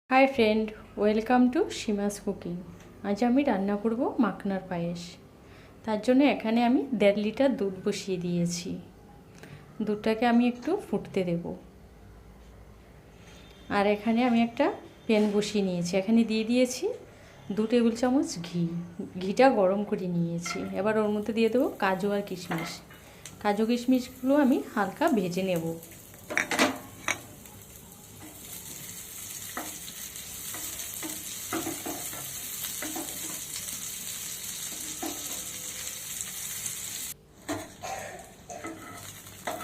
High friend, welcome to Seema's cooking. আজ আমি রান্না করব মাখনার পায়েস। তার জন্য এখানে আমি 1.5 লিটার দুধ বসিয়ে দিয়েছি। দুধটাকে আমি একটু ফুটতে দেব। আর এখানে আমি একটা প্যান বসিয়ে নিয়েছি, এখানে দিয়ে দিয়েছি 2 টেবিল চামচ ঘি। ঘিটা গরম করে নিয়েছি। এবার ওর মধ্যে দিয়ে দেবো কাজু আর কিশমিশ। কাজু কিশমিশগুলো আমি হালকা ভেজে নেব।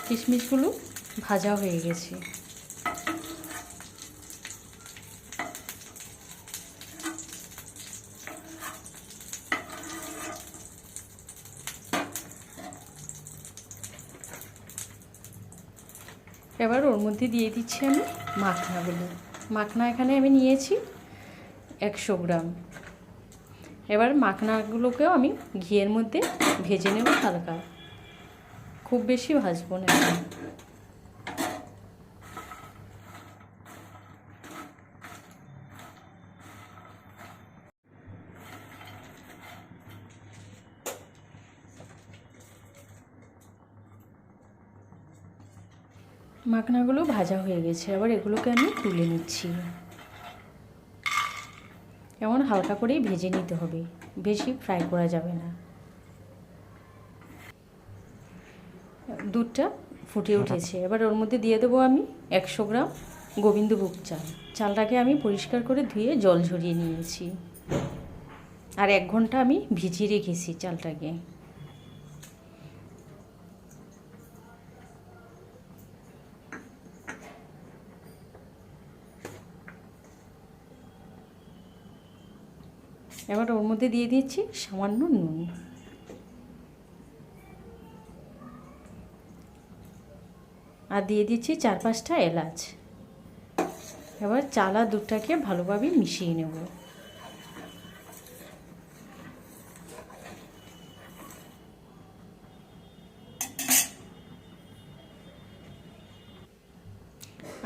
কিশমিশগুলো ভাজা হয়ে গেছে। এবার ওর মধ্যে দিয়ে দিচ্ছি আমি মাখনাগুলো। মাখনা এখানে আমি নিয়েছি 100 গ্রাম। এবার মাখনাগুলোকেও আমি ঘিয়ের মধ্যে ভেজে নেব হালকা, খুব বেশি ভাজবো না। মাখনাগুলো ভাজা হয়ে গেছে, এবার এগুলোকে আমি তুলে নিচ্ছি। এমন হালকা করেই ভেজে নিতে হবে, বেশি ফ্রাই করা যাবে না। দুধটা ফুটে উঠেছে, এবার ওর মধ্যে দিয়ে দেবো আমি 100 গ্রাম গোবিন্দভোগ চাল। চালটাকে আমি পরিষ্কার করে ধুয়ে জল ঝরিয়ে নিয়েছি, আর 1 ঘন্টা আমি ভিজিয়ে রেখেছি চালটাকে। এবার ওর মধ্যে দিয়ে দিচ্ছি সামান্য নুন। আর দিয়ে দিচ্ছি 4-5টা এলাচ। এবার চাল আর দুধটাকে ভালোভাবে মিশিয়ে নেব।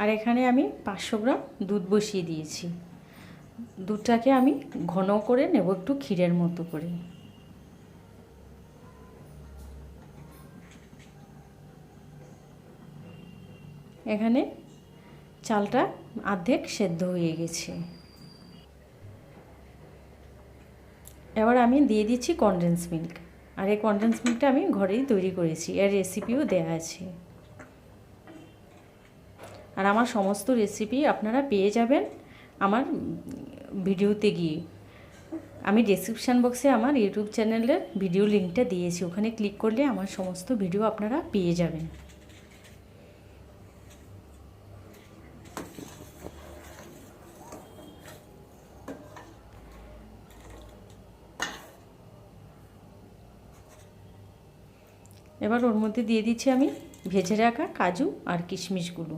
আর এখানে আমি 500 গ্রাম দুধ বসিয়ে দিয়েছি। দুধটাকে আমি ঘন করে নেব, একটু ক্ষীরের মতো করে। এখানে চালটা অর্ধেক সেদ্ধ হয়ে গেছে। এবার আমি দিয়ে দিচ্ছি কনডেন্স মিল্ক। আর এই কনডেন্স মিল্কটা আমি ঘরেই তৈরি করেছি, এর রেসিপিও দেওয়া আছে। আর আমার সমস্ত রেসিপি আপনারা পেয়ে যাবেন আমার ভিডিওতে গিয়ে। আমি ডেসক্রিপশান বক্সে আমার ইউটিউব চ্যানেলের ভিডিও লিঙ্কটা দিয়েছি, ওখানে ক্লিক করলে আমার সমস্ত ভিডিও আপনারা পেয়ে যাবেন। এবার ওর মধ্যে দিয়ে দিচ্ছি আমি ভেজে রাখা কাজু আর কিশমিশগুলো।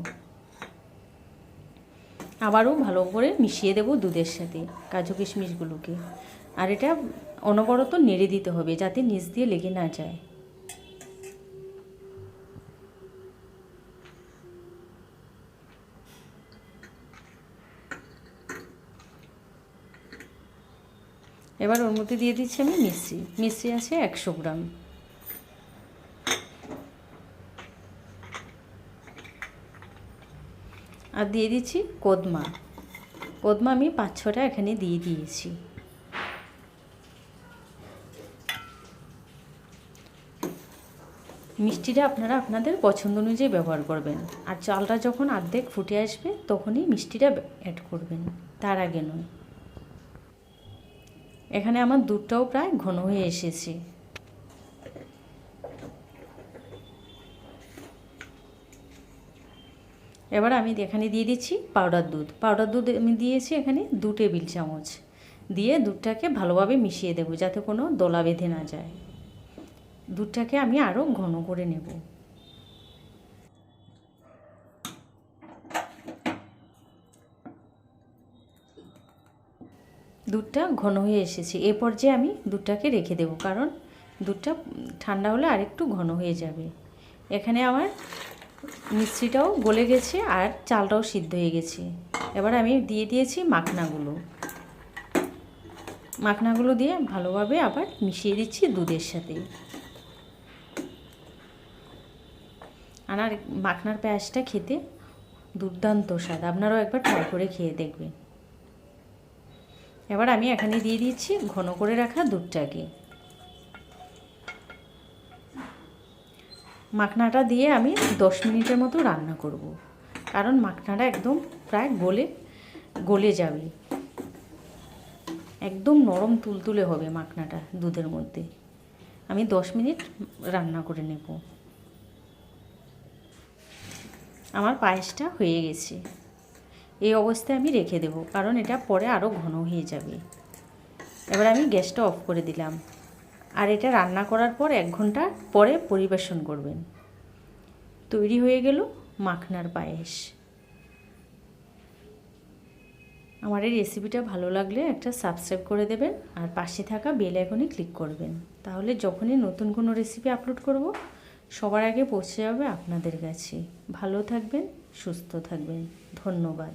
আবারও ভালো করে মিশিয়ে দেব দুধের সাথে কাজু কিশমিশগুলোকে। আর এটা অনবরত নেড়ে দিতে হবে যাতে নিচ দিয়ে লেগে না যায়। এবার ওর মধ্যে দিয়ে দিচ্ছি আমি মিশ্রি। মিশ্রি আছে 100 গ্রাম। আর দিয়ে দিচ্ছি কদমা। কদমা আমি 5-6টা এখানে দিয়ে দিয়েছি। মিষ্টিটা আপনারা আপনাদের পছন্দ অনুযায়ী ব্যবহার করবেন। আর চালটা যখন অর্ধেক ফুটে আসবে তখনই মিষ্টিটা অ্যাড করবেন, তার আগে নয়। এখানে আমার দুধটাও প্রায় ঘন হয়ে এসেছে। এবার আমি এখানে দিয়ে দিচ্ছি পাউডার দুধ। পাউডার দুধ আমি দিয়েছি এখানে 2 টেবিল চামচ। দিয়ে দুধটাকে ভালোভাবে মিশিয়ে দেব যাতে কোনো দলা বেঁধে না যায়। দুধটাকে আমি আরও ঘন করে নেব। দুধটা ঘন হয়ে এসেছে, এ পর্যায়ে আমি দুধটাকে রেখে দেব, কারণ দুধটা ঠান্ডা হলে আরেকটু ঘন হয়ে যাবে। এখানে আমার মিষ্টিটাও গলে গেছে আর চালটাও সিদ্ধ হয়ে গেছে। এবার আমি দিয়ে দিয়েছি মাখনাগুলো দিয়ে ভালোভাবে আবার মিশিয়ে দিচ্ছি দুধের সাথে। আর মাখনার পায়েসটা খেতে দুর্দান্ত স্বাদ, আপনারাও একবার ট্রাই করে খেয়ে দেখবেন। এবার আমি এখানে দিয়ে দিচ্ছি ঘন করে রাখা দুধটাকে। মাখনাটা দিয়ে আমি 10 মিনিটের মতো রান্না করব, কারণ মাখনাটা একদম প্রায় গলে যাবে, একদম নরম তুলতুলে হবে মাখনাটা দুধের মধ্যে। আমি 10 মিনিট রান্না করে নেব। আমার পায়েসটা হয়ে গেছে, এই অবস্থায় আমি রেখে দেব, কারণ এটা পরে আরও ঘন হয়ে যাবে। এবার আমি গ্যাসটা অফ করে দিলাম। আর এটা রান্না করার পর 1 ঘন্টা পরে পরিবেশন করবেন। তৈরি হয়ে গেল মাখনার পায়েস। আমার এই রেসিপিটা ভালো লাগলে একটা সাবস্ক্রাইব করে দেবেন, আর পাশে থাকা বেল আইকনে ক্লিক করবেন। তাহলে যখনই নতুন কোনো রেসিপি আপলোড করব সবার আগে পৌঁছে যাবে আপনাদের কাছে। ভালো থাকবেন, সুস্থ থাকবেন। ধন্যবাদ।